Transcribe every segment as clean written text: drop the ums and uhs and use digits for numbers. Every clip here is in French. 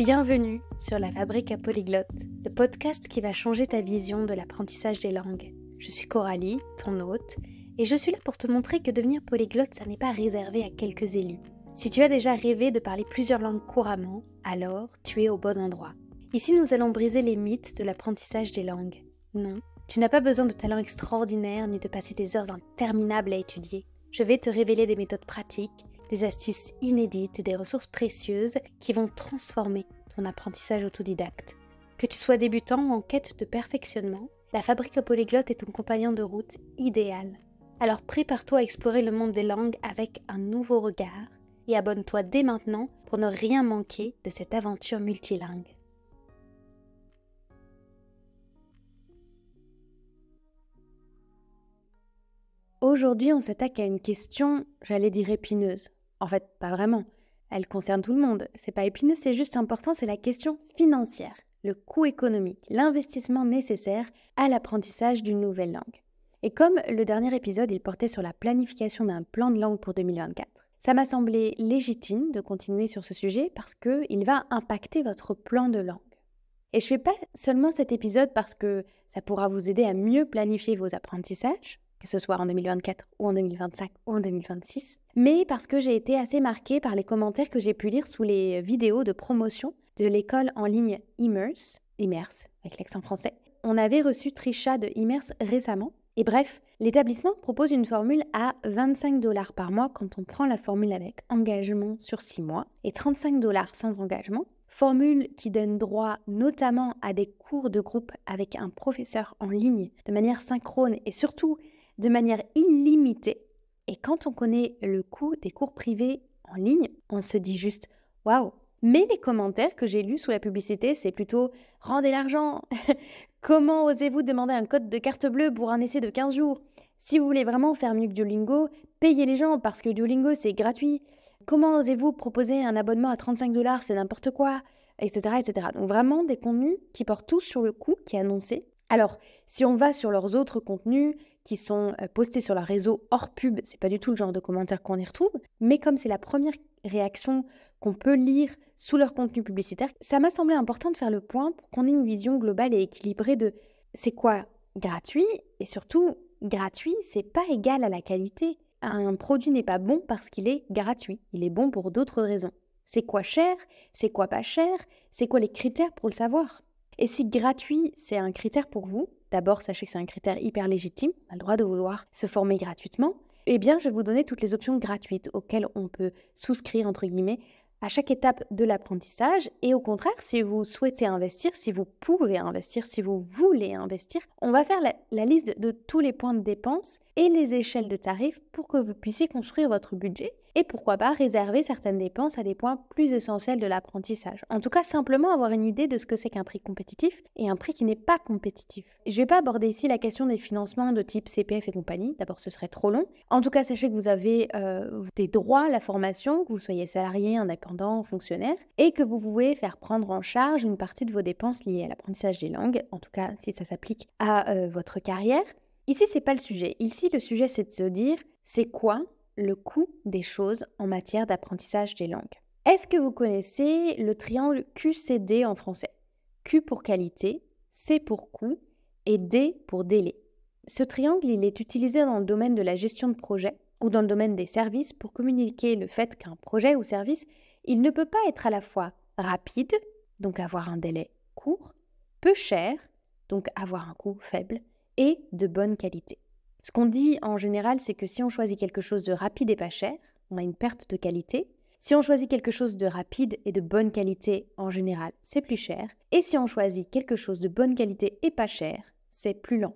Bienvenue sur La Fabrique à Polyglotte, le podcast qui va changer ta vision de l'apprentissage des langues. Je suis Coralie, ton hôte, et je suis là pour te montrer que devenir polyglotte, ça n'est pas réservé à quelques élus. Si tu as déjà rêvé de parler plusieurs langues couramment, alors tu es au bon endroit. Ici, nous allons briser les mythes de l'apprentissage des langues. Non, tu n'as pas besoin de talent extraordinaire ni de passer des heures interminables à étudier. Je vais te révéler des méthodes pratiques, des astuces inédites et des ressources précieuses qui vont transformer ton apprentissage autodidacte. Que tu sois débutant ou en quête de perfectionnement, la Fabrique à Polyglotte est ton compagnon de route idéal. Alors prépare-toi à explorer le monde des langues avec un nouveau regard et abonne-toi dès maintenant pour ne rien manquer de cette aventure multilingue. Aujourd'hui, on s'attaque à une question, j'allais dire épineuse. En fait, pas vraiment. Elle concerne tout le monde. C'est pas épineux, c'est juste important, c'est la question financière, le coût économique, l'investissement nécessaire à l'apprentissage d'une nouvelle langue. Et comme le dernier épisode, il portait sur la planification d'un plan de langue pour 2024, ça m'a semblé légitime de continuer sur ce sujet parce qu'il va impacter votre plan de langue. Et je fais pas seulement cet épisode parce que ça pourra vous aider à mieux planifier vos apprentissages, que ce soit en 2024 ou en 2025 ou en 2026, mais parce que j'ai été assez marquée par les commentaires que j'ai pu lire sous les vidéos de promotion de l'école en ligne Immerse avec l'accent français. On avait reçu Trisha de Immerse récemment, et bref, l'établissement propose une formule à 25 $ par mois quand on prend la formule avec engagement sur 6 mois, et 35 $ sans engagement, formule qui donne droit notamment à des cours de groupe avec un professeur en ligne de manière synchrone et surtout de manière illimitée. Et quand on connaît le coût des cours privés en ligne, on se dit juste « waouh ». Mais les commentaires que j'ai lus sous la publicité, c'est plutôt « rendez l'argent ». Comment osez-vous demander un code de carte bleue pour un essai de 15 jours? Si vous voulez vraiment faire mieux que Duolingo, payez les gens parce que Duolingo c'est gratuit. Comment osez-vous proposer un abonnement à 35 $, c'est n'importe quoi, etc., etc. Donc vraiment des contenus qui portent tous sur le coût qui est annoncé. Alors, si on va sur leurs autres contenus qui sont postés sur leur réseau hors pub, c'est pas du tout le genre de commentaires qu'on y retrouve, mais comme c'est la première réaction qu'on peut lire sous leur contenu publicitaire, ça m'a semblé important de faire le point pour qu'on ait une vision globale et équilibrée de c'est quoi gratuit, et surtout, gratuit, c'est pas égal à la qualité. Un produit n'est pas bon parce qu'il est gratuit, il est bon pour d'autres raisons. C'est quoi cher, c'est quoi pas cher, c'est quoi les critères pour le savoir? Et si gratuit, c'est un critère pour vous, d'abord sachez que c'est un critère hyper légitime, on a le droit de vouloir se former gratuitement, eh bien je vais vous donner toutes les options gratuites auxquelles on peut souscrire entre guillemets à chaque étape de l'apprentissage. Et au contraire, si vous souhaitez investir, si vous pouvez investir, si vous voulez investir, on va faire la liste de tous les points de dépenses et les échelles de tarifs pour que vous puissiez construire votre budget et pourquoi pas réserver certaines dépenses à des points plus essentiels de l'apprentissage. En tout cas, simplement avoir une idée de ce que c'est qu'un prix compétitif et un prix qui n'est pas compétitif. Je ne vais pas aborder ici la question des financements de type CPF et compagnie, d'abord ce serait trop long. En tout cas, sachez que vous avez des droits à la formation, que vous soyez salarié, indépendant, fonctionnaire, et que vous pouvez faire prendre en charge une partie de vos dépenses liées à l'apprentissage des langues, en tout cas si ça s'applique à votre carrière. Ici, c'est pas le sujet. Ici, le sujet, c'est de se dire, c'est quoi le coût des choses en matière d'apprentissage des langues? Est-ce que vous connaissez le triangle QCD en français? Q pour qualité, C pour coût et D pour délai. Ce triangle, il est utilisé dans le domaine de la gestion de projet ou dans le domaine des services pour communiquer le fait qu'un projet ou service, il ne peut pas être à la fois rapide, donc avoir un délai court, peu cher, donc avoir un coût faible, et de bonne qualité. Ce qu'on dit en général, c'est que si on choisit quelque chose de rapide et pas cher, on a une perte de qualité. Si on choisit quelque chose de rapide et de bonne qualité, en général, c'est plus cher. Et si on choisit quelque chose de bonne qualité et pas cher, c'est plus lent.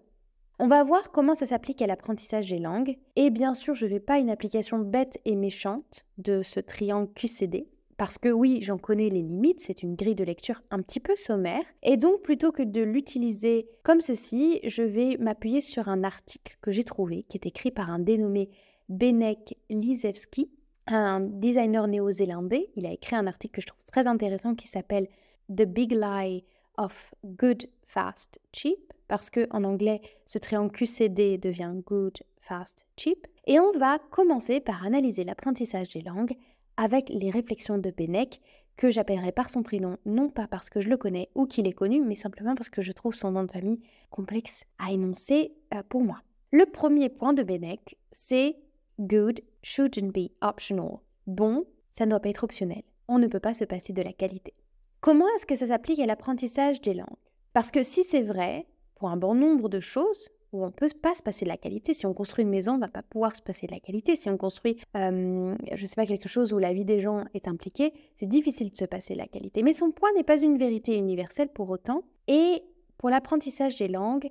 On va voir comment ça s'applique à l'apprentissage des langues. Et bien sûr, je ne fais pas une application bête et méchante de ce triangle QCD. Parce que oui, j'en connais les limites, c'est une grille de lecture un petit peu sommaire. Et donc, plutôt que de l'utiliser comme ceci, je vais m'appuyer sur un article que j'ai trouvé, qui est écrit par un dénommé Benek Lisewski, un designer néo-zélandais. Il a écrit un article que je trouve très intéressant qui s'appelle The Big Lie of Good, Fast, Cheap, parce qu'en anglais, ce triangle QCD devient Good, Fast, Cheap. Et on va commencer par analyser l'apprentissage des langues avec les réflexions de Benek, que j'appellerai par son prénom, non pas parce que je le connais ou qu'il est connu, mais simplement parce que je trouve son nom de famille complexe à énoncer pour moi. Le premier point de Benek, c'est « good shouldn't be optional ». Bon, ça ne doit pas être optionnel. On ne peut pas se passer de la qualité. Comment est-ce que ça s'applique à l'apprentissage des langues? Parce que si c'est vrai, pour un bon nombre de choses, où on ne peut pas se passer de la qualité. Si on construit une maison, on ne va pas pouvoir se passer de la qualité. Si on construit, je ne sais pas, quelque chose où la vie des gens est impliquée, c'est difficile de se passer de la qualité. Mais son point n'est pas une vérité universelle pour autant. Et pour l'apprentissage des langues,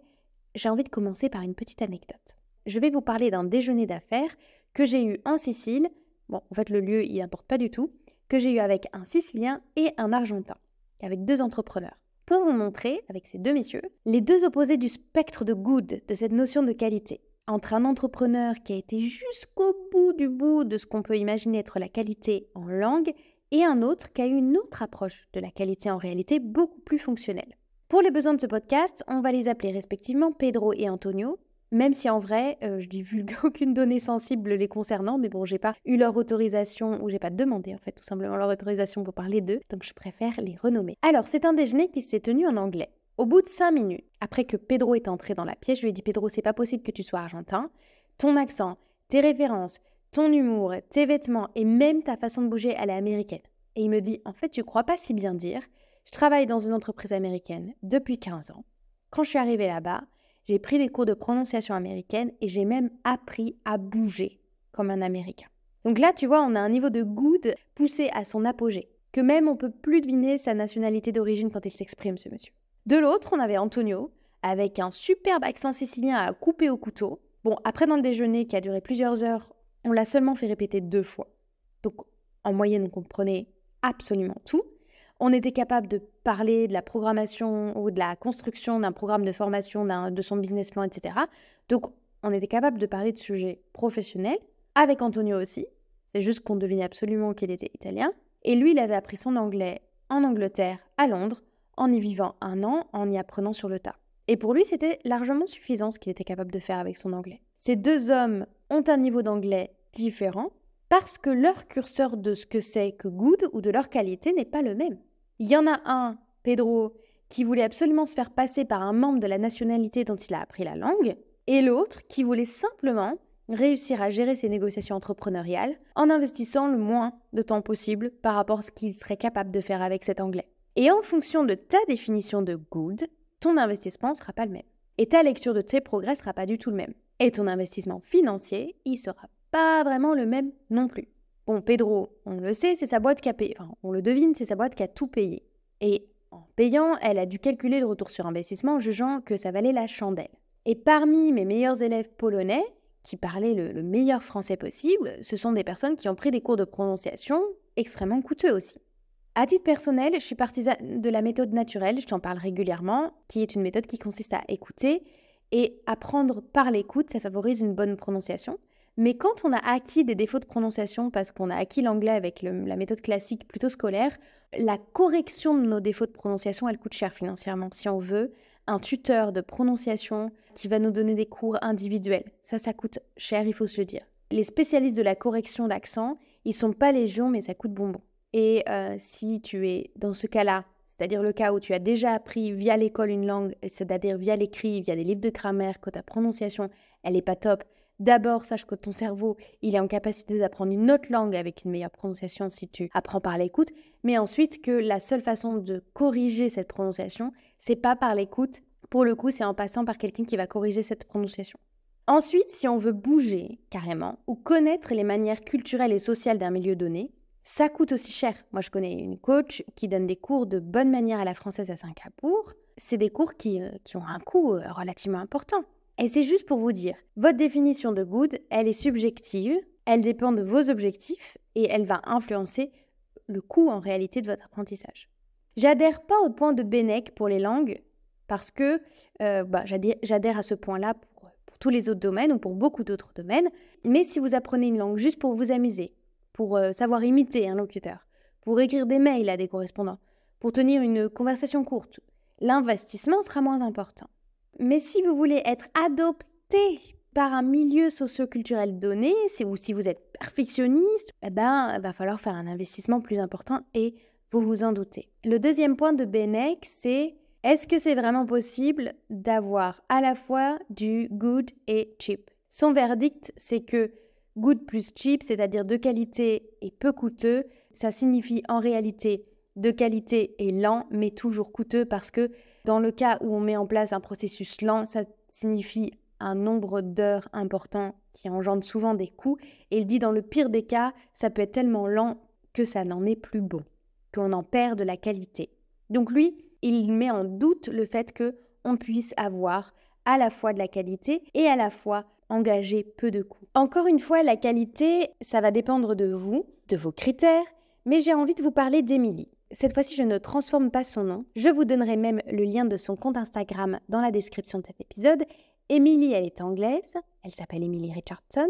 j'ai envie de commencer par une petite anecdote. Je vais vous parler d'un déjeuner d'affaires que j'ai eu en Sicile. Bon, en fait, le lieu, il n'importe pas du tout. Que j'ai eu avec un Sicilien et un Argentin, avec 2 entrepreneurs. Pour vous montrer, avec ces 2 messieurs, les 2 opposés du spectre de good, de cette notion de qualité. Entre un entrepreneur qui a été jusqu'au bout de ce qu'on peut imaginer être la qualité en langue, et un autre qui a eu une autre approche de la qualité en réalité beaucoup plus fonctionnelle. Pour les besoins de ce podcast, on va les appeler respectivement Pedro et Antonio, même si en vrai, je divulgue aucune donnée sensible les concernant, mais bon, j'ai pas eu leur autorisation, ou j'ai pas demandé en fait tout simplement leur autorisation pour parler d'eux, donc je préfère les renommer. Alors, c'est un déjeuner qui s'est tenu en anglais. Au bout de 5 minutes, après que Pedro est entré dans la pièce, je lui ai dit « Pedro, c'est pas possible que tu sois argentin. Ton accent, tes références, ton humour, tes vêtements et même ta façon de bouger, elle est américaine. » Et il me dit « En fait, tu crois pas si bien dire. Je travaille dans une entreprise américaine depuis 15 ans. Quand je suis arrivée là-bas, j'ai pris des cours de prononciation américaine et j'ai même appris à bouger comme un Américain. » Donc là, tu vois, on a un niveau de good poussé à son apogée, que même on peut plus deviner sa nationalité d'origine quand il s'exprime, ce monsieur. De l'autre, on avait Antonio, avec un superbe accent sicilien à couper au couteau. Bon, après dans le déjeuner qui a duré plusieurs heures, on l'a seulement fait répéter 2 fois. Donc, en moyenne, on comprenait absolument tout. On était capable de parler de la programmation ou de la construction d'un programme de formation, de son business plan, etc. Donc, on était capable de parler de sujets professionnels, avec Antonio aussi. C'est juste qu'on devinait absolument qu'il était italien. Et lui, il avait appris son anglais en Angleterre, à Londres, en y vivant 1 an, en y apprenant sur le tas. Et pour lui, c'était largement suffisant ce qu'il était capable de faire avec son anglais. Ces 2 hommes ont un niveau d'anglais différent, parce que leur curseur de ce que c'est que good ou de leur qualité n'est pas le même. Il y en a un, Pedro, qui voulait absolument se faire passer par un membre de la nationalité dont il a appris la langue, et l'autre qui voulait simplement réussir à gérer ses négociations entrepreneuriales en investissant le moins de temps possible par rapport à ce qu'il serait capable de faire avec cet anglais. Et en fonction de ta définition de good, ton investissement ne sera pas le même. Et ta lecture de tes progrès ne sera pas du tout le même. Et ton investissement financier, il sera pas vraiment le même non plus. Bon, Pedro, on le sait, c'est sa boîte qui a payé. Enfin, on le devine, c'est sa boîte qui a tout payé. Et en payant, elle a dû calculer le retour sur investissement en jugeant que ça valait la chandelle. Et parmi mes meilleurs élèves polonais, qui parlaient le meilleur français possible, ce sont des personnes qui ont pris des cours de prononciation extrêmement coûteux aussi. À titre personnel, je suis partisane de la méthode naturelle, je t'en parle régulièrement, qui est une méthode qui consiste à écouter. Et apprendre par l'écoute, ça favorise une bonne prononciation. Mais quand on a acquis des défauts de prononciation, parce qu'on a acquis l'anglais avec la méthode classique plutôt scolaire, la correction de nos défauts de prononciation, elle coûte cher financièrement. Si on veut un tuteur de prononciation qui va nous donner des cours individuels, ça coûte cher, il faut se le dire. Les spécialistes de la correction d'accent, ils sont pas légion, mais ça coûte bonbon. Et si tu es dans ce cas-là, c'est-à-dire le cas où tu as déjà appris via l'école une langue, c'est-à-dire via l'écrit, via des livres de grammaire, que ta prononciation, elle n'est pas top, d'abord sache que ton cerveau, il est en capacité d'apprendre une autre langue avec une meilleure prononciation si tu apprends par l'écoute, mais ensuite que la seule façon de corriger cette prononciation, c'est pas par l'écoute, pour le coup, c'est en passant par quelqu'un qui va corriger cette prononciation. Ensuite, si on veut bouger carrément, ou connaître les manières culturelles et sociales d'un milieu donné, ça coûte aussi cher. Moi, je connais une coach qui donne des cours de bonne manière à la française à Singapour. C'est des cours qui ont un coût relativement important. Et c'est juste pour vous dire, votre définition de good, elle est subjective, elle dépend de vos objectifs et elle va influencer le coût en réalité de votre apprentissage. J'adhère pas au point de Benek pour les langues parce que j'adhère à ce point-là pour tous les autres domaines ou pour beaucoup d'autres domaines. Mais si vous apprenez une langue juste pour vous amuser, pour savoir imiter un locuteur, pour écrire des mails à des correspondants, pour tenir une conversation courte, l'investissement sera moins important. Mais si vous voulez être adopté par un milieu socio-culturel donné, ou si vous êtes perfectionniste, il va falloir faire un investissement plus important et vous vous en doutez. Le deuxième point de Benek, c'est est-ce que c'est vraiment possible d'avoir à la fois du good et cheap? Son verdict, c'est que good plus cheap, c'est-à-dire de qualité et peu coûteux, ça signifie en réalité de qualité et lent, mais toujours coûteux parce que dans le cas où on met en place un processus lent, ça signifie un nombre d'heures important qui engendre souvent des coûts. Et il dit dans le pire des cas, ça peut être tellement lent que ça n'en est plus bon, qu'on en perd de la qualité. Donc lui, il met en doute le fait qu'on puisse avoir à la fois de la qualité et à la fois engager peu de coûts. Encore une fois, la qualité, ça va dépendre de vous, de vos critères, mais j'ai envie de vous parler d'Émilie. Cette fois-ci, je ne transforme pas son nom. Je vous donnerai même le lien de son compte Instagram dans la description de cet épisode. Émilie, elle est anglaise, elle s'appelle Emily Richardson.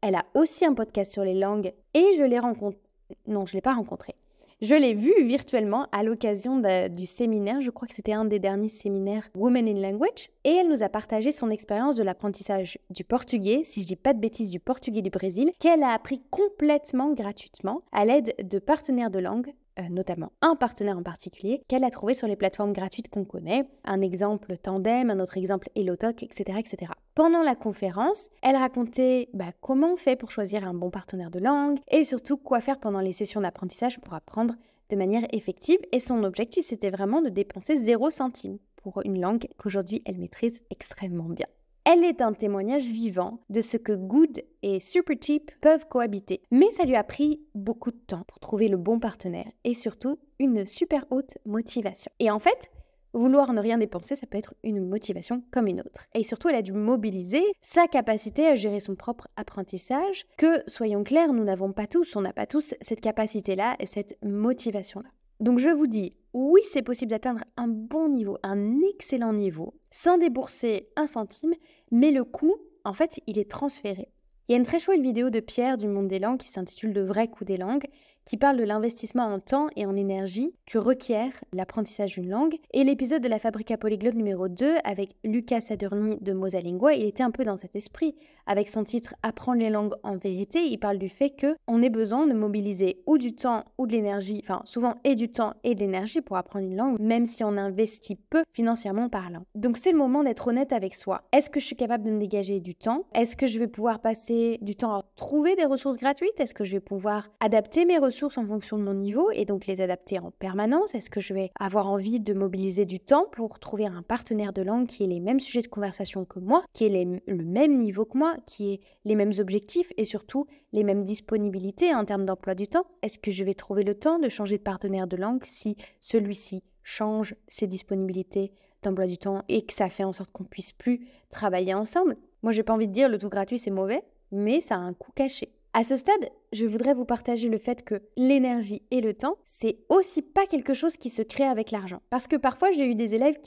Elle a aussi un podcast sur les langues et je l'ai rencontrée. Non, je ne l'ai pas rencontrée. Je l'ai vue virtuellement à l'occasion du séminaire, je crois que c'était un des derniers séminaires Women in Language, et elle nous a partagé son expérience de l'apprentissage du portugais, si je dis pas de bêtises, du portugais du Brésil, qu'elle a appris complètement gratuitement à l'aide de partenaires de langue, notamment un partenaire en particulier, qu'elle a trouvé sur les plateformes gratuites qu'on connaît, un exemple Tandem, un autre exemple Elotalk, etc., etc. Pendant la conférence, elle racontait comment on fait pour choisir un bon partenaire de langue et surtout quoi faire pendant les sessions d'apprentissage pour apprendre de manière effective. Et son objectif, c'était vraiment de dépenser 0 centime pour une langue qu'aujourd'hui, elle maîtrise extrêmement bien. Elle est un témoignage vivant de ce que good et super cheap peuvent cohabiter. Mais ça lui a pris beaucoup de temps pour trouver le bon partenaire et surtout une super haute motivation. Et en fait, vouloir ne rien dépenser, ça peut être une motivation comme une autre. Et surtout, elle a dû mobiliser sa capacité à gérer son propre apprentissage, que, soyons clairs, nous n'avons pas tous, on n'a pas tous cette capacité-là et cette motivation-là. Donc je vous dis, oui, c'est possible d'atteindre un bon niveau, un excellent niveau, sans débourser un centime, mais le coût, en fait, il est transféré. Il y a une très chouette vidéo de Pierre du Monde des Langues qui s'intitule « Le vrai coût des langues », qui parle de l'investissement en temps et en énergie que requiert l'apprentissage d'une langue. Et l'épisode de la Fabrica Polyglotte numéro 2 avec Lucas Sadurni de Mosalingua, il était un peu dans cet esprit. Avec son titre « Apprendre les langues en vérité », il parle du fait qu'on ait besoin de mobiliser ou du temps ou de l'énergie, enfin souvent et du temps et de l'énergie pour apprendre une langue, même si on investit peu financièrement parlant. Donc c'est le moment d'être honnête avec soi. Est-ce que je suis capable de me dégager du temps? Est-ce que je vais pouvoir passer du temps à trouver des ressources gratuites? Est-ce que je vais pouvoir adapter mes ressources en fonction de mon niveau et donc les adapter en permanence? Est-ce que je vais avoir envie de mobiliser du temps pour trouver un partenaire de langue qui ait les mêmes sujets de conversation que moi, qui ait le même niveau que moi, qui ait les mêmes objectifs et surtout les mêmes disponibilités en termes d'emploi du temps? Est-ce que je vais trouver le temps de changer de partenaire de langue si celui-ci change ses disponibilités d'emploi du temps et que ça fait en sorte qu'on puisse plus travailler ensemble? Moi, j'ai pas envie de dire le tout gratuit c'est mauvais, mais ça a un coût caché. À ce stade, je voudrais vous partager le fait que l'énergie et le temps, c'est aussi pas quelque chose qui se crée avec l'argent. Parce que parfois, j'ai eu des élèves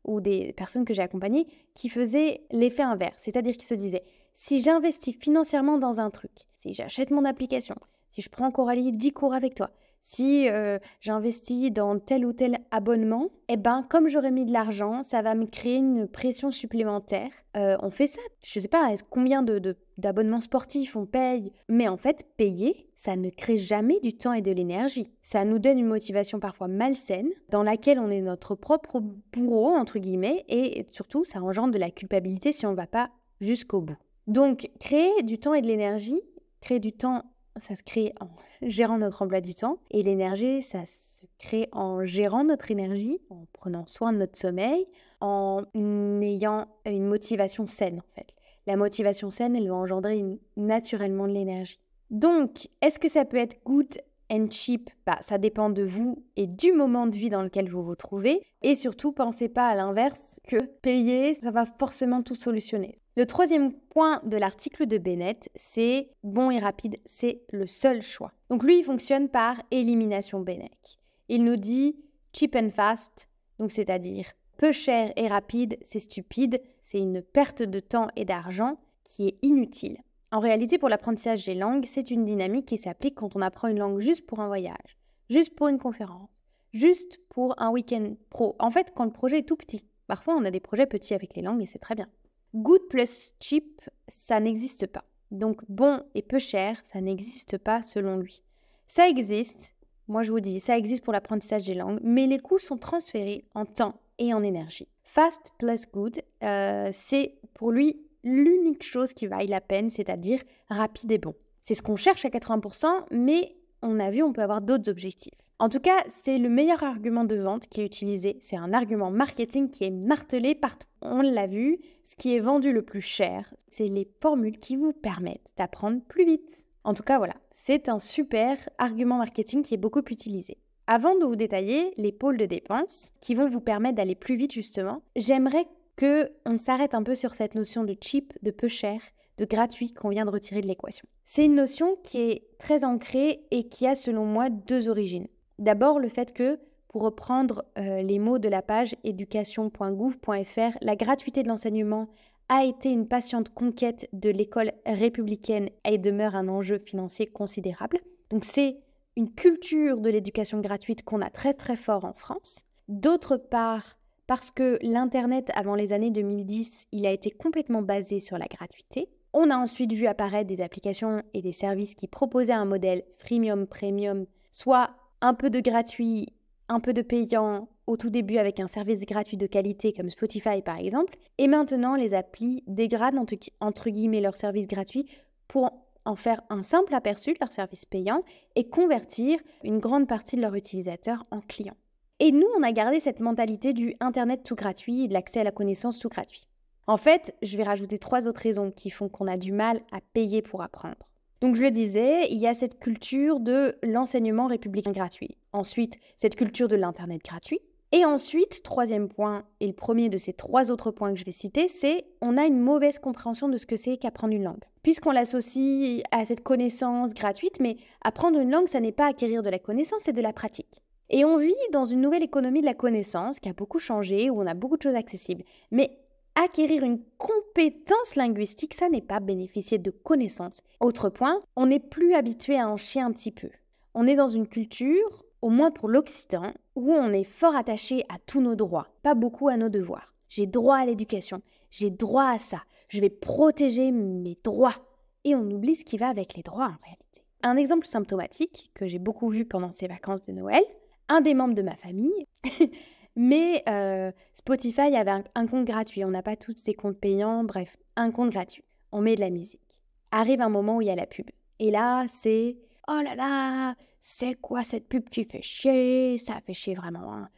ou des personnes que j'ai accompagnées, qui faisaient l'effet inverse. C'est-à-dire qu'ils se disaient, si j'investis financièrement dans un truc, si j'achète mon application, si je prends Coralie 10 cours avec toi, si j'investis dans tel ou tel abonnement, comme j'aurais mis de l'argent, ça va me créer une pression supplémentaire. On fait ça, je sais pas combien d'abonnements sportifs on paye, mais en fait, payer, ça ne crée jamais du temps et de l'énergie. Ça nous donne une motivation parfois malsaine, dans laquelle on est notre propre bourreau, entre guillemets, et surtout, ça engendre de la culpabilité si on ne va pas jusqu'au bout. Donc, créer du temps et de l'énergie, créer du temps, ça se crée en gérant notre emploi du temps. Et l'énergie, ça se crée en gérant notre énergie, en prenant soin de notre sommeil, en ayant une motivation saine, en fait. La motivation saine, elle va engendrer naturellement de l'énergie. Donc, est-ce que ça peut être good and cheap? Ça dépend de vous et du moment de vie dans lequel vous vous trouvez. Et surtout, pensez pas à l'inverse, que payer, ça va forcément tout solutionner. Le troisième point de l'article de Bennett, c'est bon et rapide, c'est le seul choix. Donc lui, il fonctionne par élimination Benek. Il nous dit cheap and fast, donc c'est-à-dire peu cher et rapide, c'est stupide, c'est une perte de temps et d'argent qui est inutile. En réalité, pour l'apprentissage des langues, c'est une dynamique qui s'applique quand on apprend une langue juste pour un voyage, juste pour une conférence, juste pour un week-end pro. En fait, quand le projet est tout petit. Parfois, on a des projets petits avec les langues et c'est très bien. Good plus cheap, ça n'existe pas. Donc bon et peu cher, ça n'existe pas selon lui. Ça existe, moi je vous dis, ça existe pour l'apprentissage des langues, mais les coûts sont transférés en temps et en énergie. Fast plus good, c'est pour lui l'unique chose qui vaille la peine, c'est-à-dire rapide et bon. C'est ce qu'on cherche à 80%, mais on a vu, on peut avoir d'autres objectifs. En tout cas, c'est le meilleur argument de vente qui est utilisé. C'est un argument marketing qui est martelé partout. On l'a vu, ce qui est vendu le plus cher, c'est les formules qui vous permettent d'apprendre plus vite. En tout cas, voilà, c'est un super argument marketing qui est beaucoup utilisé. Avant de vous détailler les pôles de dépenses qui vont vous permettre d'aller plus vite justement, j'aimerais qu'on s'arrête un peu sur cette notion de cheap, de peu cher, de gratuit qu'on vient de retirer de l'équation. C'est une notion qui est très ancrée et qui a selon moi deux origines. D'abord, le fait que, pour reprendre les mots de la page éducation.gouv.fr, la gratuité de l'enseignement a été une patiente conquête de l'école républicaine et demeure un enjeu financier considérable. Donc c'est une culture de l'éducation gratuite qu'on a très très fort en France. D'autre part, parce que l'Internet avant les années 2010, il a été complètement basé sur la gratuité. On a ensuite vu apparaître des applications et des services qui proposaient un modèle freemium, premium, soit un peu de gratuit, un peu de payant au tout début avec un service gratuit de qualité comme Spotify par exemple. Et maintenant, les applis dégradent entre guillemets leur service gratuit pour en faire un simple aperçu de leur service payant et convertir une grande partie de leurs utilisateurs en clients. Et nous, on a gardé cette mentalité du Internet tout gratuit et de l'accès à la connaissance tout gratuit. En fait, je vais rajouter 3 autres raisons qui font qu'on a du mal à payer pour apprendre. Donc je le disais, il y a cette culture de l'enseignement républicain gratuit. Ensuite, cette culture de l'Internet gratuit. Et ensuite, troisième point, et le premier de ces 3 autres points que je vais citer, c'est on a une mauvaise compréhension de ce que c'est qu'apprendre une langue. Puisqu'on l'associe à cette connaissance gratuite, mais apprendre une langue, ça n'est pas acquérir de la connaissance, c'est de la pratique. Et on vit dans une nouvelle économie de la connaissance qui a beaucoup changé, où on a beaucoup de choses accessibles. Mais acquérir une compétence linguistique, ça n'est pas bénéficier de connaissances. Autre point, on n'est plus habitué à en chier un petit peu. On est dans une culture, au moins pour l'Occident, où on est fort attaché à tous nos droits, pas beaucoup à nos devoirs. J'ai droit à l'éducation, j'ai droit à ça, je vais protéger mes droits. Et on oublie ce qui va avec les droits en réalité. Un exemple symptomatique que j'ai beaucoup vu pendant ces vacances de Noël, un des membres de ma famille, mais Spotify avait un compte gratuit. On n'a pas tous ces comptes payants, bref, un compte gratuit. On met de la musique. Arrive un moment où il y a la pub. Et là, c'est « Oh là là, c'est quoi cette pub qui fait chier? Ça fait chier vraiment. Hein.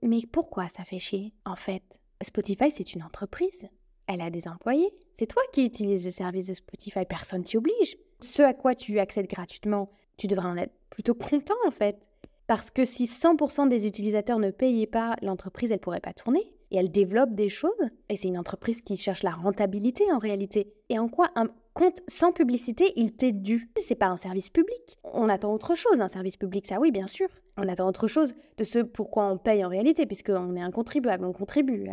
Mais pourquoi ça fait chier? En fait, Spotify, c'est une entreprise. Elle a des employés. C'est toi qui utilises le service de Spotify. Personne t'y oblige. Ce à quoi tu accèdes gratuitement, tu devrais en être plutôt content en fait. Parce que si 100% des utilisateurs ne payaient pas, l'entreprise, elle ne pourrait pas tourner. Et elle développe des choses. Et c'est une entreprise qui cherche la rentabilité en réalité. Et en quoi un compte sans publicité, il t'est dû? C'est pas un service public. On attend autre chose d'un service public, ça oui, bien sûr. On attend autre chose de ce pourquoi on paye en réalité, puisqu'on est un contribuable, on contribue.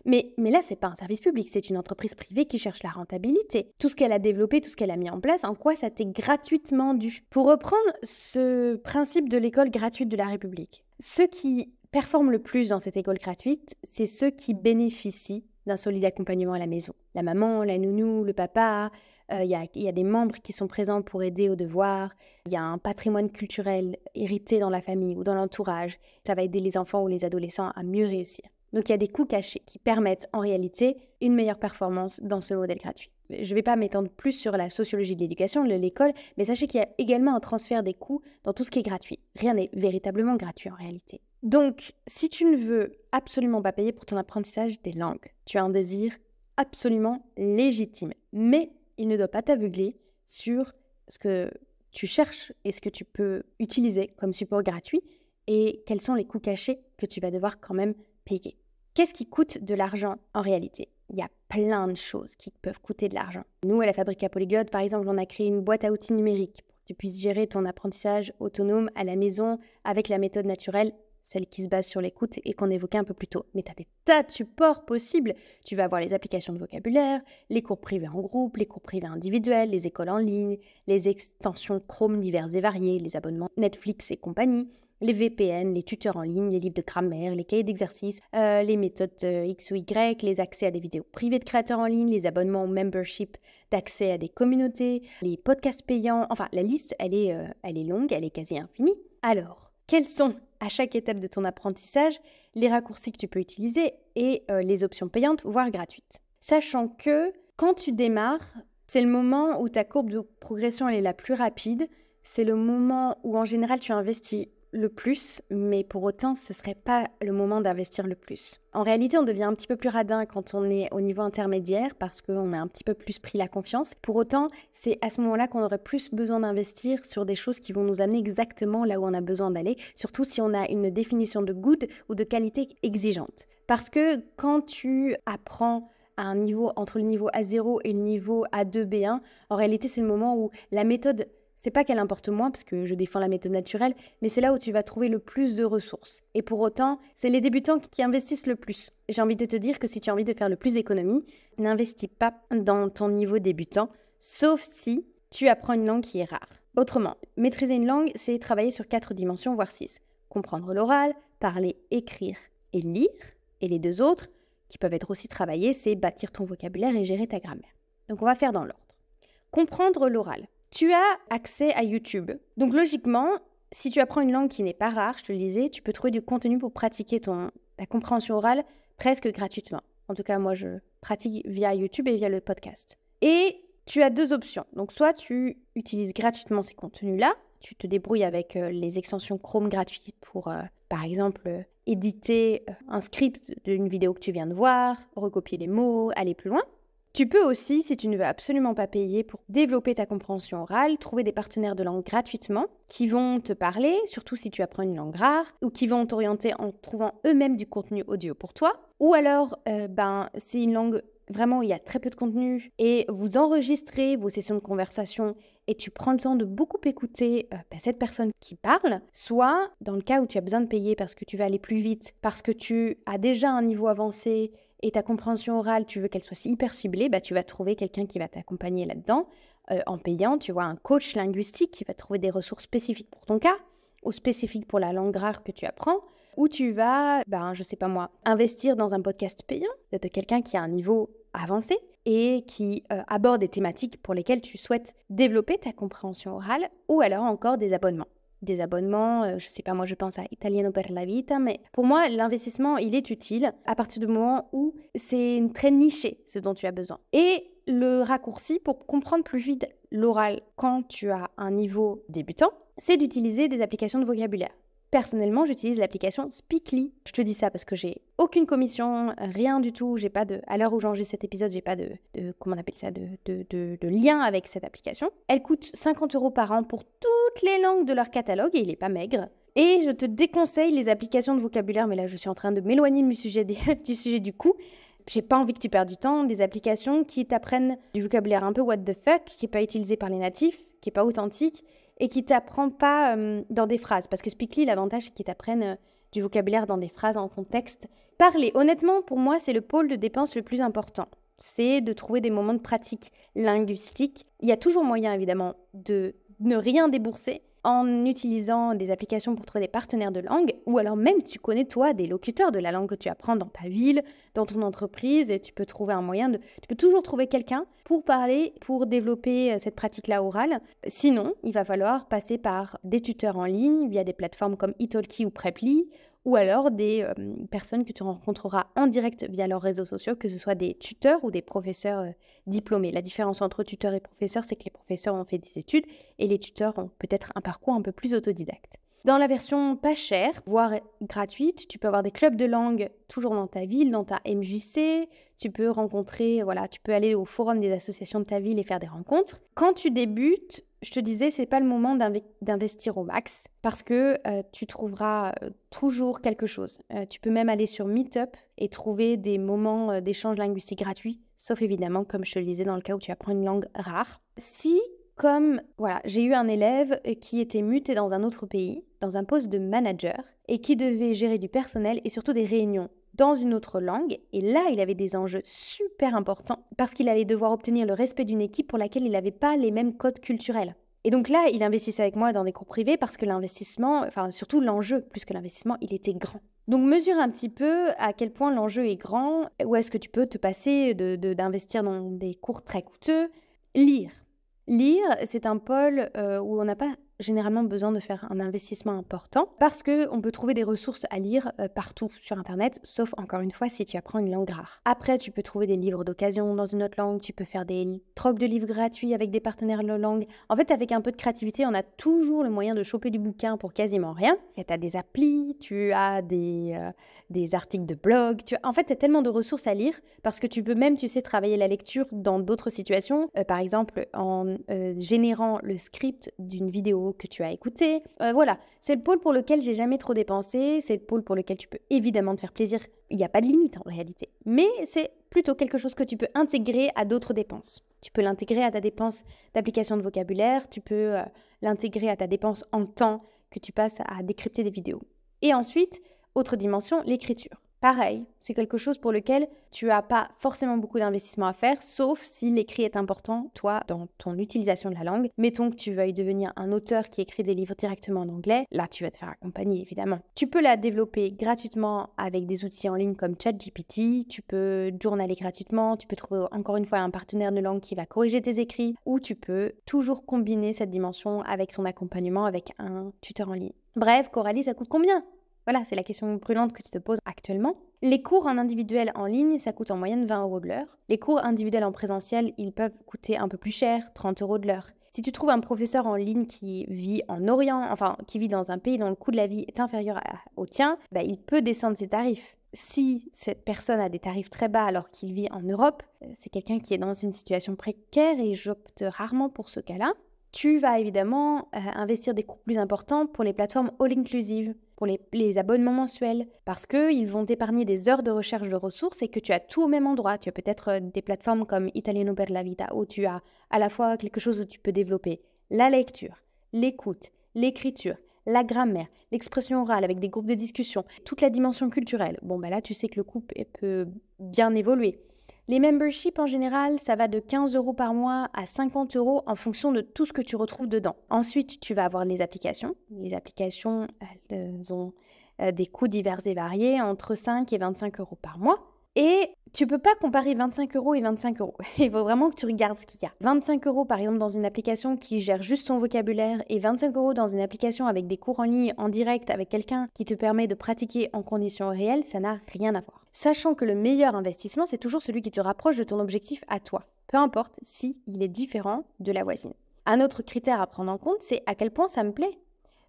Mais là, c'est pas un service public, c'est une entreprise privée qui cherche la rentabilité. Tout ce qu'elle a développé, tout ce qu'elle a mis en place, en quoi ça t'est gratuitement dû? Pour reprendre ce principe de l'école gratuite de la République, ceux qui performent le plus dans cette école gratuite, c'est ceux qui bénéficient d'un solide accompagnement à la maison. La maman, la nounou, le papa, il y a des membres qui sont présents pour aider aux devoirs, il y a un patrimoine culturel hérité dans la famille ou dans l'entourage. Ça va aider les enfants ou les adolescents à mieux réussir. Donc il y a des coûts cachés qui permettent en réalité une meilleure performance dans ce modèle gratuit. Je ne vais pas m'étendre plus sur la sociologie de l'éducation, de l'école, mais sachez qu'il y a également un transfert des coûts dans tout ce qui est gratuit. Rien n'est véritablement gratuit en réalité. Donc, si tu ne veux absolument pas payer pour ton apprentissage des langues, tu as un désir absolument légitime, mais il ne doit pas t'aveugler sur ce que tu cherches et ce que tu peux utiliser comme support gratuit et quels sont les coûts cachés que tu vas devoir quand même payer. Qu'est-ce qui coûte de l'argent en réalité? Il y a plein de choses qui peuvent coûter de l'argent. Nous, à la Fabrique à Polyglotte, par exemple, on a créé une boîte à outils numérique pour que tu puisses gérer ton apprentissage autonome à la maison avec la méthode naturelle celle qui se base sur l'écoute et qu'on évoquait un peu plus tôt. Mais tu as des tas de supports possibles. Tu vas avoir les applications de vocabulaire, les cours privés en groupe, les cours privés individuels, les écoles en ligne, les extensions Chrome diverses et variées, les abonnements Netflix et compagnie, les VPN, les tuteurs en ligne, les livres de grammaire, les cahiers d'exercice, les méthodes X ou Y, les accès à des vidéos privées de créateurs en ligne, les abonnements au membership d'accès à des communautés, les podcasts payants. Enfin, la liste, elle est longue, elle est quasi infinie. Alors, quels sont, à chaque étape de ton apprentissage, les raccourcis que tu peux utiliser et les options payantes, voire gratuites? Sachant que quand tu démarres, c'est le moment où ta courbe de progression elle est la plus rapide. C'est le moment où, en général, tu investis le plus, mais pour autant, ce ne serait pas le moment d'investir le plus. En réalité, on devient un petit peu plus radin quand on est au niveau intermédiaire parce qu'on a un petit peu plus pris la confiance. Pour autant, c'est à ce moment-là qu'on aurait plus besoin d'investir sur des choses qui vont nous amener exactement là où on a besoin d'aller, surtout si on a une définition de good ou de qualité exigeante. Parce que quand tu apprends à un niveau entre le niveau A0 et le niveau A2, B1, en réalité, c'est le moment où la méthode... C'est pas qu'elle importe moins, parce que je défends la méthode naturelle, mais c'est là où tu vas trouver le plus de ressources. Et pour autant, c'est les débutants qui investissent le plus. J'ai envie de te dire que si tu as envie de faire le plus d'économies, n'investis pas dans ton niveau débutant, sauf si tu apprends une langue qui est rare. Autrement, maîtriser une langue, c'est travailler sur 4 dimensions, voire 6. Comprendre l'oral, parler, écrire et lire. Et les 2 autres, qui peuvent être aussi travaillés, c'est bâtir ton vocabulaire et gérer ta grammaire. Donc on va faire dans l'ordre. Comprendre l'oral. Tu as accès à YouTube. Donc logiquement, si tu apprends une langue qui n'est pas rare, je te le disais, tu peux trouver du contenu pour pratiquer ta compréhension orale presque gratuitement. En tout cas, moi, je pratique via YouTube et via le podcast. Et tu as 2 options. Donc soit tu utilises gratuitement ces contenus-là, tu te débrouilles avec les extensions Chrome gratuites pour, par exemple, éditer un script d'une vidéo que tu viens de voir, recopier les mots, aller plus loin. Tu peux aussi, si tu ne veux absolument pas payer pour développer ta compréhension orale, trouver des partenaires de langue gratuitement qui vont te parler, surtout si tu apprends une langue rare, ou qui vont t'orienter en trouvant eux-mêmes du contenu audio pour toi. Ou alors, c'est une langue vraiment où il y a très peu de contenu et vous enregistrez vos sessions de conversation et tu prends le temps de beaucoup écouter cette personne qui parle, soit dans le cas où tu as besoin de payer parce que tu vas aller plus vite, parce que tu as déjà un niveau avancé et ta compréhension orale, tu veux qu'elle soit hyper ciblée, tu vas trouver quelqu'un qui va t'accompagner là-dedans en payant. Tu vois un coach linguistique qui va trouver des ressources spécifiques pour ton cas ou spécifiques pour la langue rare que tu apprends. Ou tu vas, je sais pas moi, investir dans un podcast payant de quelqu'un qui a un niveau avancé et qui aborde des thématiques pour lesquelles tu souhaites développer ta compréhension orale, ou alors encore des abonnements. Des abonnements, je sais pas, moi je pense à Italiano per la Vita, mais pour moi l'investissement il est utile à partir du moment où c'est très niché ce dont tu as besoin. Et le raccourci pour comprendre plus vite l'oral quand tu as un niveau débutant, c'est d'utiliser des applications de vocabulaire. Personnellement, j'utilise l'application Speakly. Je te dis ça parce que j'ai aucune commission, rien du tout. J'ai pas à l'heure où j'enregistre cet épisode, j'ai pas de lien avec cette application. Elle coûte 50 € par an pour toutes les langues de leur catalogue et il est pas maigre. Et je te déconseille les applications de vocabulaire, mais là je suis en train de m'éloigner du sujet du coup. J'ai pas envie que tu perdes du temps. Des applications qui t'apprennent du vocabulaire un peu what the fuck, qui n'est pas utilisé par les natifs, qui n'est pas authentique et qui t'apprend pas dans des phrases. Parce que Speakly, l'avantage, c'est qu'ils t'apprennent du vocabulaire dans des phrases en contexte. Parler, honnêtement, pour moi, c'est le pôle de dépense le plus important. C'est de trouver des moments de pratique linguistique. Il y a toujours moyen, évidemment, de ne rien débourser en utilisant des applications pour trouver des partenaires de langue, ou alors même tu connais toi des locuteurs de la langue que tu apprends dans ta ville, dans ton entreprise, et tu peux trouver un moyen tu peux toujours trouver quelqu'un pour parler, pour développer cette pratique-là orale. Sinon, il va falloir passer par des tuteurs en ligne via des plateformes comme Italki ou Preply, ou alors des personnes que tu rencontreras en direct via leurs réseaux sociaux, que ce soit des tuteurs ou des professeurs diplômés. La différence entre tuteurs et professeurs, c'est que les professeurs ont fait des études et les tuteurs ont peut-être un parcours un peu plus autodidacte. Dans la version pas chère, voire gratuite, tu peux avoir des clubs de langue toujours dans ta ville, dans ta MJC. Tu peux rencontrer, tu peux aller au forum des associations de ta ville et faire des rencontres. Quand tu débutes, je te disais, c'est pas le moment d'investir au max parce que tu trouveras toujours quelque chose. Tu peux même aller sur Meetup et trouver des moments d'échange linguistique gratuits, sauf évidemment, comme je te le disais, dans le cas où tu apprends une langue rare. Si, comme j'ai eu un élève qui était muté dans un autre pays, dans un poste de manager et qui devait gérer du personnel et surtout des réunions dans une autre langue. Et là, il avait des enjeux super importants parce qu'il allait devoir obtenir le respect d'une équipe pour laquelle il n'avait pas les mêmes codes culturels. Et donc là, il investissait avec moi dans des cours privés parce que l'investissement, enfin surtout l'enjeu, plus que l'investissement, il était grand. Donc mesure un petit peu à quel point l'enjeu est grand, où est-ce que tu peux te passer d'investir dans des cours très coûteux. Lire. Lire, c'est un pôle où on n'a pas généralement besoin de faire un investissement important parce qu'on peut trouver des ressources à lire partout sur Internet, sauf encore une fois si tu apprends une langue rare. Après, tu peux trouver des livres d'occasion dans une autre langue, tu peux faire des trocs de livres gratuits avec des partenaires de langue. En fait, avec un peu de créativité, on a toujours le moyen de choper du bouquin pour quasiment rien. Tu as des applis, tu as des articles de blog. En fait, tu as tellement de ressources à lire parce que tu peux même, tu sais, travailler la lecture dans d'autres situations. Par exemple, en générant le script d'une vidéo que tu as écouté. Voilà, c'est le pôle pour lequel j'ai jamais trop dépensé, c'est le pôle pour lequel tu peux évidemment te faire plaisir. Il n'y a pas de limite en réalité, mais c'est plutôt quelque chose que tu peux intégrer à d'autres dépenses. Tu peux l'intégrer à ta dépense d'application de vocabulaire, tu peux l'intégrer à ta dépense en temps que tu passes à décrypter des vidéos. Et ensuite, autre dimension, l'écriture. Pareil, c'est quelque chose pour lequel tu n'as pas forcément beaucoup d'investissement à faire, sauf si l'écrit est important, toi, dans ton utilisation de la langue. Mettons que tu veuilles devenir un auteur qui écrit des livres directement en anglais, là tu vas te faire accompagner évidemment. Tu peux la développer gratuitement avec des outils en ligne comme ChatGPT, tu peux journaler gratuitement, tu peux trouver encore une fois un partenaire de langue qui va corriger tes écrits, ou tu peux toujours combiner cette dimension avec ton accompagnement avec un tuteur en ligne. Bref, Coralie, ça coûte combien ? Voilà, c'est la question brûlante que tu te poses actuellement. Les cours en individuel en ligne, ça coûte en moyenne 20 € de l'heure. Les cours individuels en présentiel, ils peuvent coûter un peu plus cher, 30 € de l'heure. Si tu trouves un professeur en ligne qui vit en Orient, enfin qui vit dans un pays dont le coût de la vie est inférieur au tien, il peut descendre ses tarifs. Si cette personne a des tarifs très bas alors qu'il vit en Europe, c'est quelqu'un qui est dans une situation précaire et j'opte rarement pour ce cas-là. Tu vas évidemment investir des coûts plus importants pour les plateformes all-inclusive, pour les abonnements mensuels, parce qu'ils vont t'épargner des heures de recherche de ressources et que tu as tout au même endroit. Tu as peut-être des plateformes comme Italiano per la Vita, où tu as à la fois quelque chose où tu peux développer la lecture, l'écoute, l'écriture, la grammaire, l'expression orale avec des groupes de discussion, toute la dimension culturelle. Là, tu sais que le coût peut bien évoluer. Les memberships, en général, ça va de 15 € par mois à 50 € en fonction de tout ce que tu retrouves dedans. Ensuite, tu vas avoir les applications. Les applications, elles ont des coûts divers et variés, entre 5 et 25 € par mois. Et tu peux pas comparer 25 € et 25 €. Il faut vraiment que tu regardes ce qu'il y a. 25 € par exemple dans une application qui gère juste son vocabulaire et 25 € dans une application avec des cours en ligne en direct avec quelqu'un qui te permet de pratiquer en conditions réelles, ça n'a rien à voir. Sachant que le meilleur investissement, c'est toujours celui qui te rapproche de ton objectif à toi. Peu importe s'il est différent de la voisine. Un autre critère à prendre en compte, c'est à quel point ça me plaît.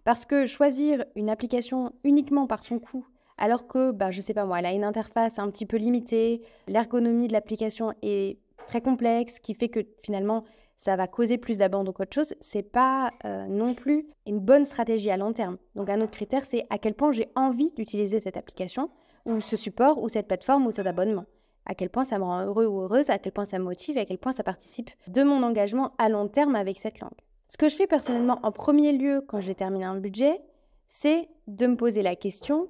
Parce que choisir une application uniquement par son coût, alors que, je sais pas moi, elle a une interface un petit peu limitée, l'ergonomie de l'application est très complexe, ce qui fait que finalement, ça va causer plus d'abandon qu'autre chose, c'est pas non plus une bonne stratégie à long terme. Donc un autre critère, c'est à quel point j'ai envie d'utiliser cette application, ou ce support, ou cette plateforme, ou cet abonnement. À quel point ça me rend heureux ou heureuse, à quel point ça me motive, à quel point ça participe de mon engagement à long terme avec cette langue. Ce que je fais personnellement en premier lieu quand j'ai terminé un budget, c'est de me poser la question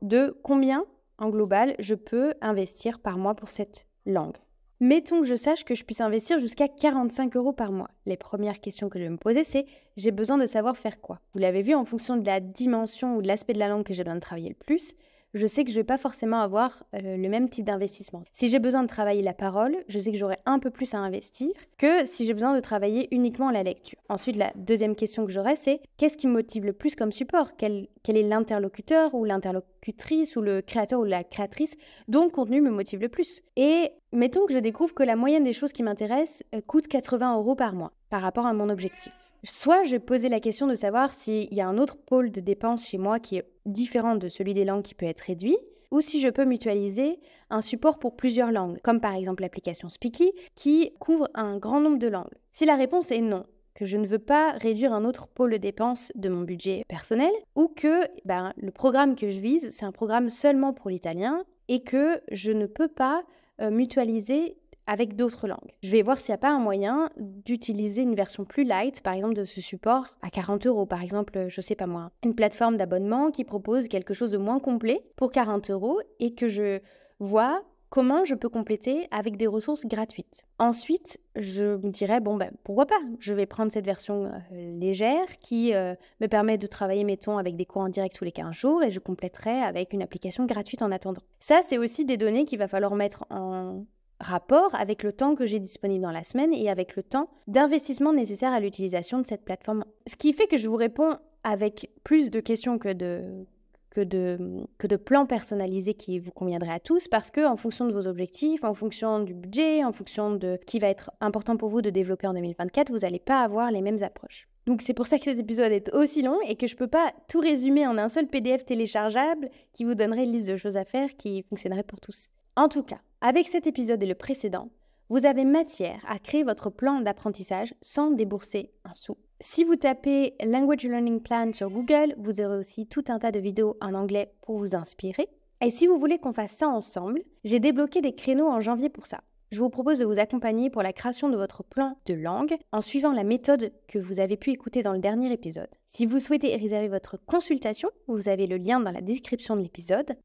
de combien, en global, je peux investir par mois pour cette langue. Mettons que je sache que je puisse investir jusqu'à 45 € par mois. Les premières questions que je vais me poser, c'est j'ai besoin de savoir faire quoi. Vous l'avez vu, en fonction de la dimension ou de l'aspect de la langue que j'ai besoin de travailler le plus, je sais que je ne vais pas forcément avoir le même type d'investissement. Si j'ai besoin de travailler la parole, je sais que j'aurai un peu plus à investir que si j'ai besoin de travailler uniquement la lecture. Ensuite, la deuxième question que j'aurai, c'est qu'est-ce qui me motive le plus comme support ? Quel est l'interlocuteur ou l'interlocutrice ou le créateur ou la créatrice dont le contenu me motive le plus ? Et mettons que je découvre que la moyenne des choses qui m'intéressent coûte 80 € par mois par rapport à mon objectif. Soit je vais poser la question de savoir s'il y a un autre pôle de dépenses chez moi qui est différent de celui des langues qui peut être réduit, ou si je peux mutualiser un support pour plusieurs langues, comme par exemple l'application Speakly qui couvre un grand nombre de langues. Si la réponse est non, que je ne veux pas réduire un autre pôle de dépenses de mon budget personnel, ou que le programme que je vise, c'est un programme seulement pour l'italien, et que je ne peux pas mutualiser avec d'autres langues. Je vais voir s'il n'y a pas un moyen d'utiliser une version plus light, par exemple de ce support à 40 €. Par exemple, je sais pas moi, une plateforme d'abonnement qui propose quelque chose de moins complet pour 40 € et que je vois comment je peux compléter avec des ressources gratuites. Ensuite, je me dirais, pourquoi pas? Je vais prendre cette version légère qui me permet de travailler, mettons, avec des cours en direct tous les 15 jours et je compléterai avec une application gratuite en attendant. Ça, c'est aussi des données qu'il va falloir mettre en rapport avec le temps que j'ai disponible dans la semaine et avec le temps d'investissement nécessaire à l'utilisation de cette plateforme. Ce qui fait que je vous réponds avec plus de questions que de plans personnalisés qui vous conviendraient à tous, parce que en fonction de vos objectifs, en fonction du budget, en fonction de qui va être important pour vous de développer en 2024, vous n'allez pas avoir les mêmes approches. Donc c'est pour ça que cet épisode est aussi long et que je ne peux pas tout résumer en un seul PDF téléchargeable qui vous donnerait une liste de choses à faire qui fonctionnerait pour tous. En tout cas, avec cet épisode et le précédent, vous avez matière à créer votre plan d'apprentissage sans débourser un sou. Si vous tapez Language Learning Plan sur Google, vous aurez aussi tout un tas de vidéos en anglais pour vous inspirer. Et si vous voulez qu'on fasse ça ensemble, j'ai débloqué des créneaux en janvier pour ça. Je vous propose de vous accompagner pour la création de votre plan de langue en suivant la méthode que vous avez pu écouter dans le dernier épisode. Si vous souhaitez réserver votre consultation, vous avez le lien dans la description de l'épisode.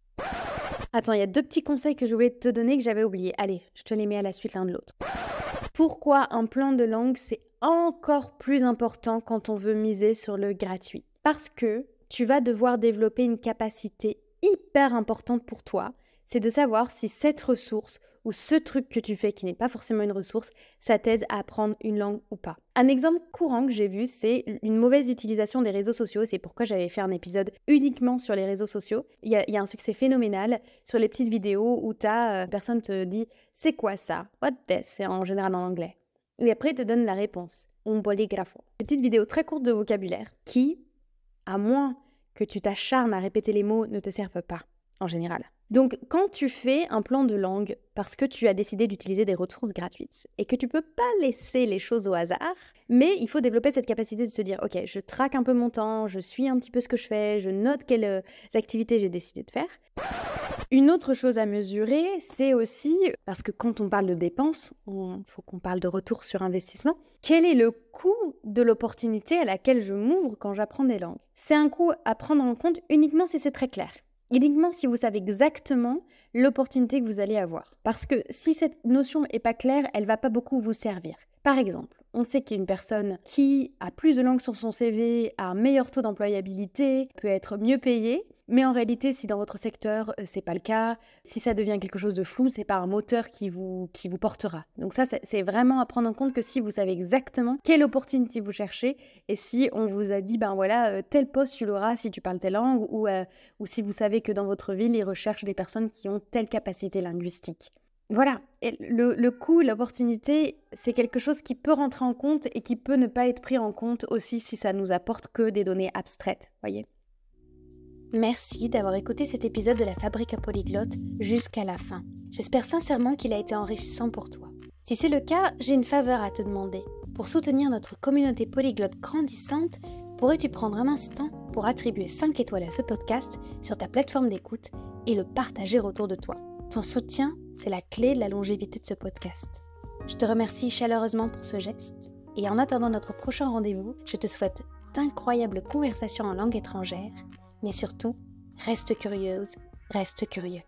Attends, il y a 2 petits conseils que je voulais te donner que j'avais oubliés. Allez, je te les mets à la suite l'un de l'autre. Pourquoi un plan de langue, c'est encore plus important quand on veut miser sur le gratuit? Parce que tu vas devoir développer une capacité hyper importante pour toi, c'est de savoir si cette ressource ou ce truc que tu fais qui n'est pas forcément une ressource, ça t'aide à apprendre une langue ou pas. Un exemple courant que j'ai vu, c'est une mauvaise utilisation des réseaux sociaux. C'est pourquoi j'avais fait un épisode uniquement sur les réseaux sociaux. Il y a un succès phénoménal sur les petites vidéos où personne te dit « c'est quoi ça? What this ?» C'est en général en anglais. Et après, il te donne la réponse. Un bolígrafo. Petite vidéo très courte de vocabulaire qui, à moins que tu t'acharnes à répéter les mots, ne te servent pas, en général. Donc, quand tu fais un plan de langue parce que tu as décidé d'utiliser des ressources gratuites et que tu peux pas laisser les choses au hasard, mais il faut développer cette capacité de se dire « Ok, je traque un peu mon temps, je suis un petit peu ce que je fais, je note quelles activités j'ai décidé de faire. » Une autre chose à mesurer, c'est aussi, parce que quand on parle de dépenses, il faut qu'on parle de retour sur investissement, quel est le coût de l'opportunité à laquelle je m'ouvre quand j'apprends des langues? C'est un coût à prendre en compte uniquement si c'est très clair. Uniquement si vous savez exactement l'opportunité que vous allez avoir. Parce que si cette notion n'est pas claire, elle ne va pas beaucoup vous servir. Par exemple, on sait qu'il y a une personne qui a plus de langues sur son CV, a un meilleur taux d'employabilité, peut être mieux payée, mais en réalité, si dans votre secteur, c'est pas le cas, si ça devient quelque chose de flou, c'est pas un moteur qui vous portera. Donc ça, c'est vraiment à prendre en compte que si vous savez exactement quelle opportunité vous cherchez, et si on vous a dit, tel poste tu l'auras si tu parles telle langue, ou si vous savez que dans votre ville, ils recherchent des personnes qui ont telle capacité linguistique. Voilà, et le coût, l'opportunité, c'est quelque chose qui peut rentrer en compte et qui peut ne pas être pris en compte aussi si ça nous apporte que des données abstraites, voyez. Merci d'avoir écouté cet épisode de la Fabrique à Polyglotte jusqu'à la fin. J'espère sincèrement qu'il a été enrichissant pour toi. Si c'est le cas, j'ai une faveur à te demander. Pour soutenir notre communauté polyglotte grandissante, pourrais-tu prendre un instant pour attribuer 5 étoiles à ce podcast sur ta plateforme d'écoute et le partager autour de toi? Ton soutien, c'est la clé de la longévité de ce podcast. Je te remercie chaleureusement pour ce geste et en attendant notre prochain rendez-vous, je te souhaite d'incroyables conversations en langue étrangère, mais surtout, reste curieuse, reste curieux.